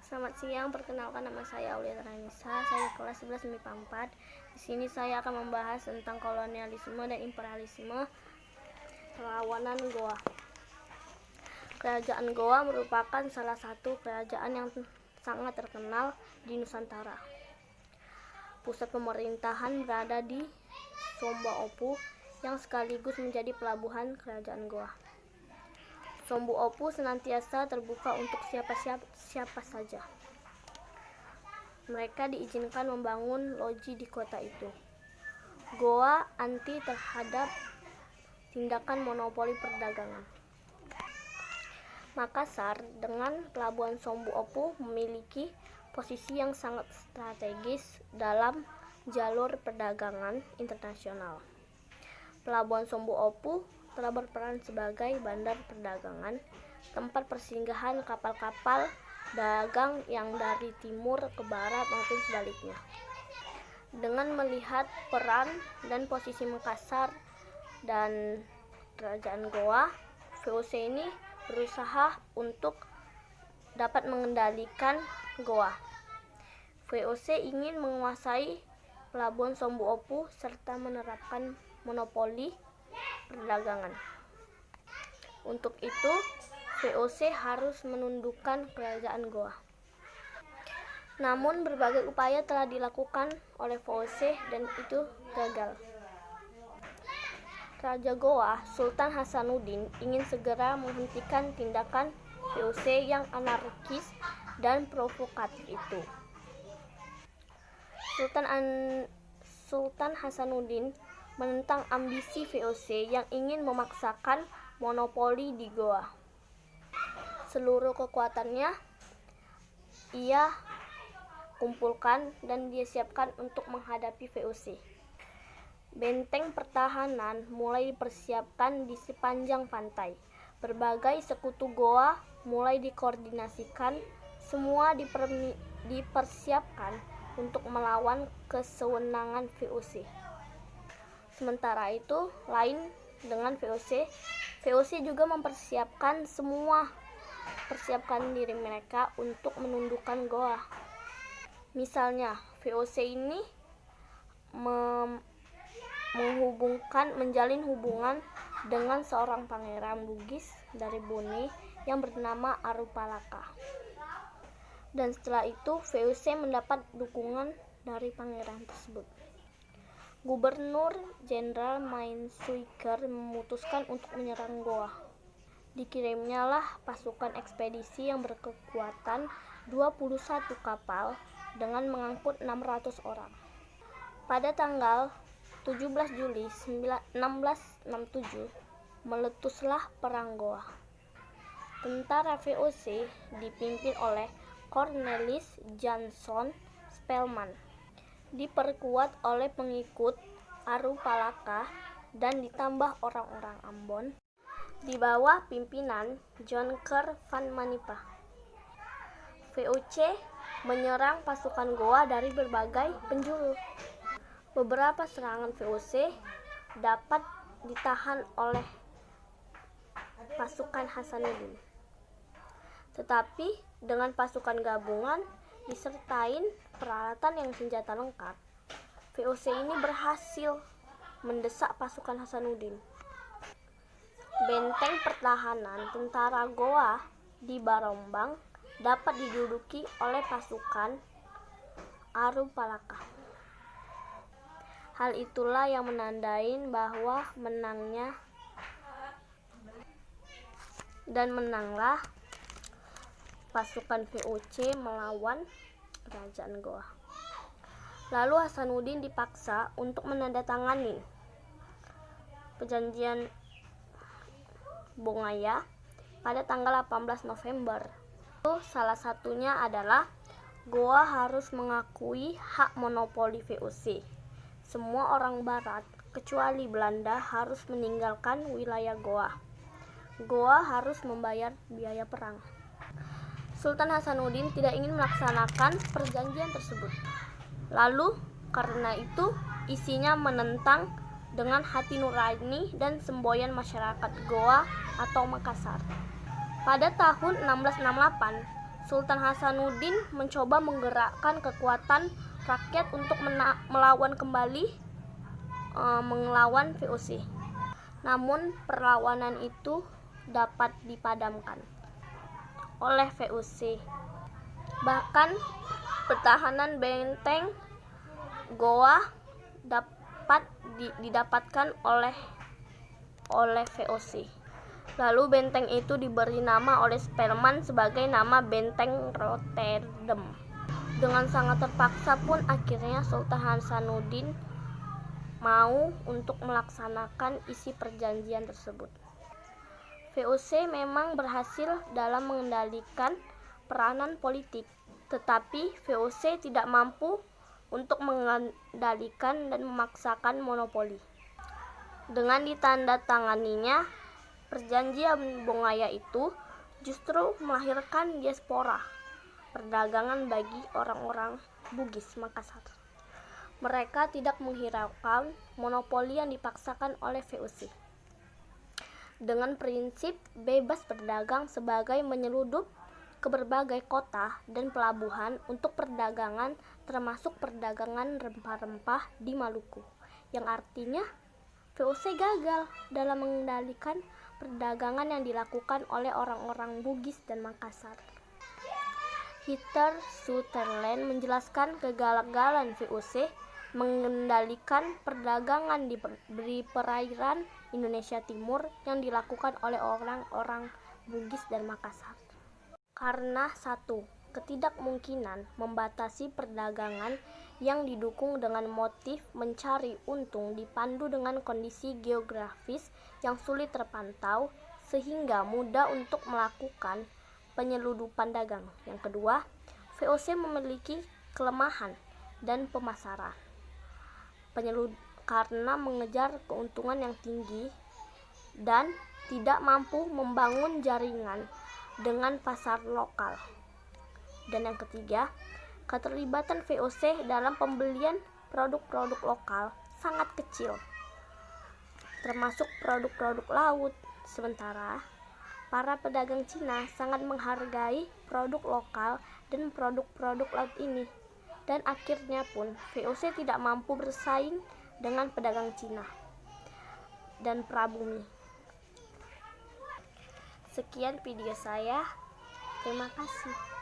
Selamat siang, perkenalkan nama saya Aulia Ranisa, saya kelas 11 MIPA 4. Di sini saya akan membahas tentang kolonialisme dan imperialisme perlawanan Goa. Kerajaan Goa merupakan salah satu kerajaan yang sangat terkenal di Nusantara. Pusat pemerintahan berada di Sombaopu yang sekaligus menjadi pelabuhan kerajaan Goa. Sombaopu senantiasa terbuka untuk siapa saja. Mereka diizinkan membangun loji di kota itu. Goa anti terhadap tindakan monopoli perdagangan. Makassar dengan pelabuhan Sombaopu memiliki posisi yang sangat strategis dalam jalur perdagangan internasional. Pelabuhan Sombaopu telah berperan sebagai bandar perdagangan, tempat persinggahan kapal-kapal dagang yang dari timur ke barat maupun sebaliknya. Dengan melihat peran dan posisi Makassar dan kerajaan Goa, VOC ini berusaha untuk dapat mengendalikan Goa. VOC ingin menguasai pelabuhan Sombaopu serta menerapkan monopoli perdagangan. Untuk itu, VOC harus menundukkan kerajaan Goa. Namun berbagai upaya telah dilakukan oleh VOC dan itu gagal. Raja Goa, Sultan Hasanuddin, ingin segera menghentikan tindakan VOC yang anarkis dan provokatif itu. Sultan Hasanuddin menentang ambisi VOC yang ingin memaksakan monopoli di Goa. Seluruh kekuatannya ia kumpulkan dan dia siapkan untuk menghadapi VOC. Benteng pertahanan mulai dipersiapkan di sepanjang pantai. Berbagai sekutu Goa mulai dikoordinasikan, semua dipersiapkan untuk melawan kesewenangan VOC. Sementara itu, lain dengan VOC juga mempersiapkan diri mereka untuk menundukkan Goa. Misalnya, VOC ini menjalin hubungan dengan seorang pangeran Bugis dari Bone yang bernama Arupalaka. Dan setelah itu, VOC mendapat dukungan dari pangeran tersebut. Gubernur Jenderal Mainsuiker memutuskan untuk menyerang Goa. Dikirimnyalah pasukan ekspedisi yang berkekuatan 21 kapal dengan mengangkut 600 orang. Pada tanggal 17 Juli 1667, meletuslah Perang Goa. Tentara VOC dipimpin oleh Cornelis Janson Spelman, diperkuat oleh pengikut Arupalaka dan ditambah orang-orang Ambon di bawah pimpinan Jonker van Manipa. VOC menyerang pasukan Goa dari berbagai penjuru. Beberapa serangan VOC dapat ditahan oleh pasukan Hasanuddin. Tetapi dengan pasukan gabungan disertai peralatan yang senjata lengkap, VOC ini berhasil mendesak pasukan Hasanuddin. Benteng pertahanan tentara Goa di Barombang dapat diduduki oleh pasukan Arupalaka. Hal itulah yang menandai bahwa menanglah pasukan VOC melawan kerajaan Goa. Lalu Hasanuddin dipaksa untuk menandatangani perjanjian Bongaya pada tanggal 18 November. Salah satunya adalah Goa harus mengakui hak monopoli VOC. Semua orang barat kecuali Belanda harus meninggalkan wilayah Goa. Goa harus membayar biaya perang. Sultan Hasanuddin tidak ingin melaksanakan perjanjian tersebut. Lalu karena itu isinya menentang dengan hati nurani dan semboyan masyarakat Goa atau Makassar. Pada tahun 1668, Sultan Hasanuddin mencoba menggerakkan kekuatan rakyat untuk melawan VOC. Namun perlawanan itu dapat dipadamkan oleh VOC. Bahkan pertahanan benteng Goa dapat didapatkan oleh VOC. Lalu benteng itu diberi nama oleh Spelman sebagai nama Benteng Rotterdam. Dengan sangat terpaksa pun akhirnya Sultan Hasanuddin mau untuk melaksanakan isi perjanjian tersebut. VOC memang berhasil dalam mengendalikan peranan politik, tetapi VOC tidak mampu untuk mengendalikan dan memaksakan monopoli. Dengan ditandatanganinya perjanjian Bongaya itu justru melahirkan diaspora perdagangan bagi orang-orang Bugis Makassar. Mereka tidak menghiraukan monopoli yang dipaksakan oleh VOC. Dengan prinsip bebas berdagang sebagai menyeludup ke berbagai kota dan pelabuhan untuk perdagangan, termasuk perdagangan rempah-rempah di Maluku, yang artinya VOC gagal dalam mengendalikan perdagangan yang dilakukan oleh orang-orang Bugis dan Makassar. Hitler Sutherland menjelaskan kegagalan VOC mengendalikan perdagangan di perairan Indonesia Timur yang dilakukan oleh orang-orang Bugis dan Makassar. Karena satu, ketidakmungkinan membatasi perdagangan yang didukung dengan motif mencari untung dipandu dengan kondisi geografis yang sulit terpantau sehingga mudah untuk melakukan penyeludupan dagang. Yang kedua, VOC memiliki kelemahan dan pemasaran karena mengejar keuntungan yang tinggi dan tidak mampu membangun jaringan dengan pasar lokal. Dan yang ketiga, keterlibatan VOC dalam pembelian produk-produk lokal sangat kecil, termasuk produk-produk laut. Sementara para pedagang Cina sangat menghargai produk lokal dan produk-produk laut ini, dan akhirnya pun VOC tidak mampu bersaing dengan pedagang Cina dan prabumi. Sekian video saya. Terima kasih.